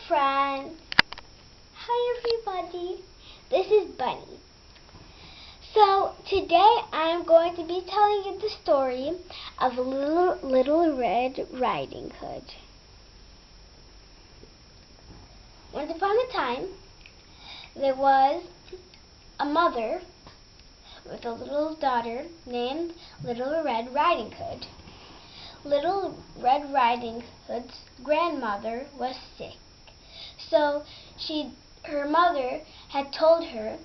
friends. Hi everybody. This is Bunny. So today I'm going to be telling you the story of Little Red Riding Hood. Once upon a time, there was a mother with a little daughter named Little Red Riding Hood. Little Red Riding Hood's grandmother was sick. So her mother had told her,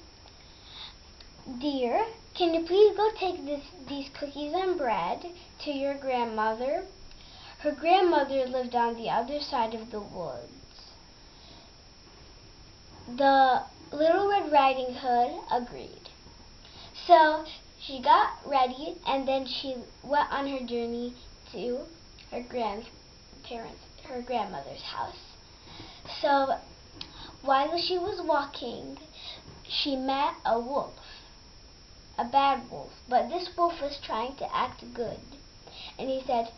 "Dear, can you please go take these cookies and bread to your grandmother?" Her grandmother lived on the other side of the woods. The Little Red Riding Hood agreed. So she got ready and then she went on her journey to her grandmother's house. So while she was walking, she met a wolf, a bad wolf, but this wolf was trying to act good. And he said,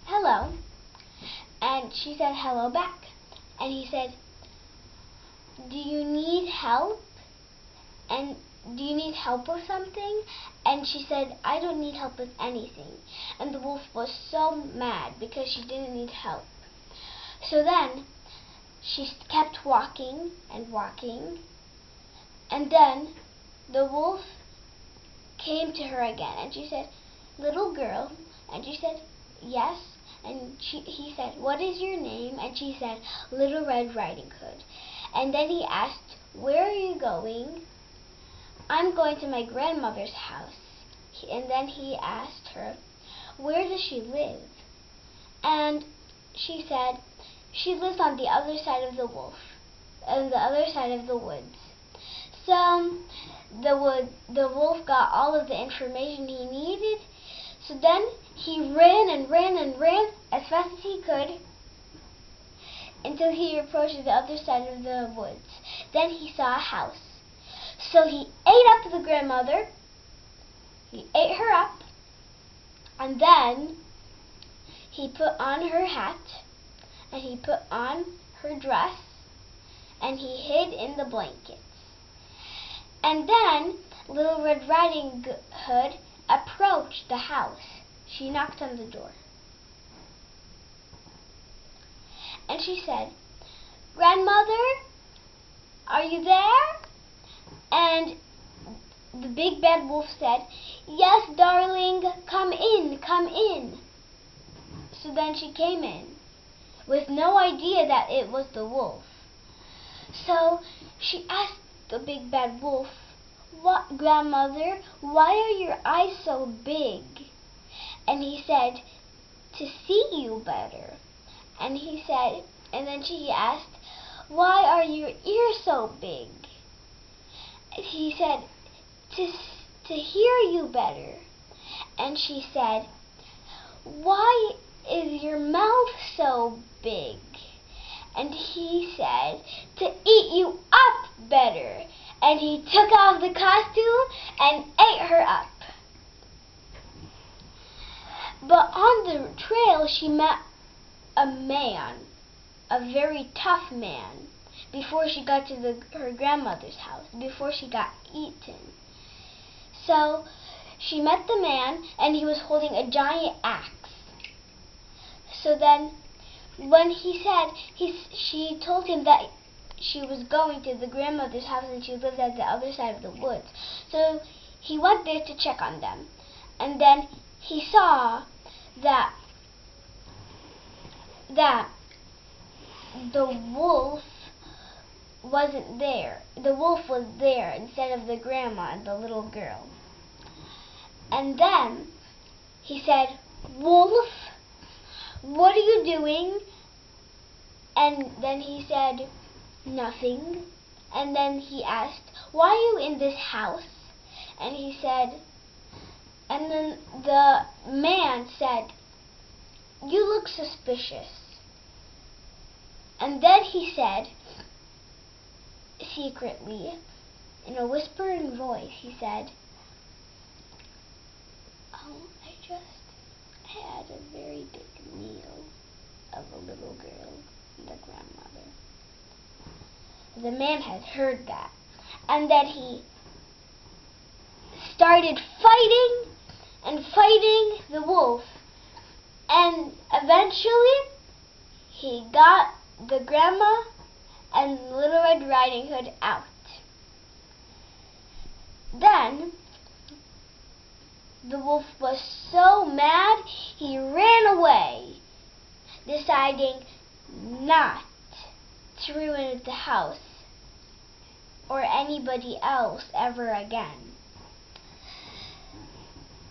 "Hello." And she said hello back. And he said, "Do you need help? And do you need help with something?" And she said, "I don't need help with anything." And the wolf was so mad because she didn't need help. So then she kept walking and walking. And then the wolf came to her again and she said, "Little girl." And she said, "Yes." And he said, "What is your name?" And she said, "Little Red Riding Hood." And then he asked, "Where are you going?" "I'm going to my grandmother's house." And then he asked her, "Where does she live?" And she said, "She lives on the other side of the woods." So the wolf got all of the information he needed. So then he ran and ran and ran as fast as he could until he approached the other side of the woods. Then he saw a house. So he ate up the grandmother. He ate her up. And then he put on her hat. And he put on her dress. And he hid in the blankets. And then Little Red Riding Hood approached the house. She knocked on the door. And she said, "Grandmother, are you there?" And the big bad wolf said, "Yes, darling, come in, come in." So then she came in with no idea that it was the wolf. So she asked the big bad wolf, "What, grandmother, why are your eyes so big?" And he said, "To see you better." And then she asked, "Why are your ears so big?" And he said, to hear you better." And she said, "Why is your mouth so big?" And he said, "To eat you up better." And he took off the costume and ate her up. But on the trail she met a man, a very tough man, before she got to her grandmother's house, before she got eaten. So she met the man and he was holding a giant axe. So then when she told him that she was going to the grandmother's house and she lived at the other side of the woods. So he went there to check on them. And then he saw that the wolf wasn't there. The wolf was there instead of the grandma and the little girl. And then he said, "Wolf, what are you doing?" And then he said, "Nothing." And then he asked, "Why are you in this house?" And he said, and then the man said, "You look suspicious." And then he said, secretly, in a whispering voice, he said, "Oh, I just had a very big meal of a little girl, and the man had heard that, and that he started fighting and fighting the wolf, and eventually he got the grandma and Little Red Riding Hood out. Then the wolf was so mad he ran away, deciding not to ruin the house or anybody else ever again.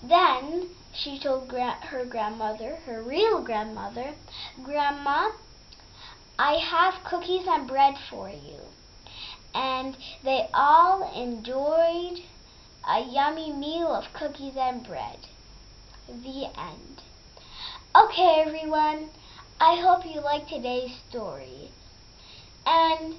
Then she told her grandmother, her real grandmother, "Grandma, I have cookies and bread for you." And they all enjoyed a yummy meal of cookies and bread. The end. Okay, everyone, I hope you liked today's story. And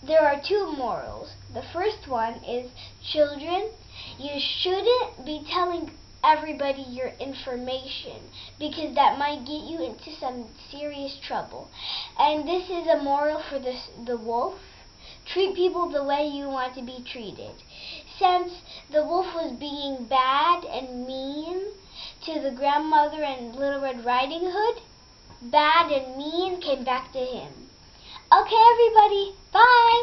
there are two morals. The first one is, children, you shouldn't be telling everybody your information, because that might get you into some serious trouble. And this is a moral for the wolf. Treat people the way you want to be treated. Since the wolf was being bad and mean to the grandmother and Little Red Riding Hood, bad and mean came back to him. Okay, everybody, bye!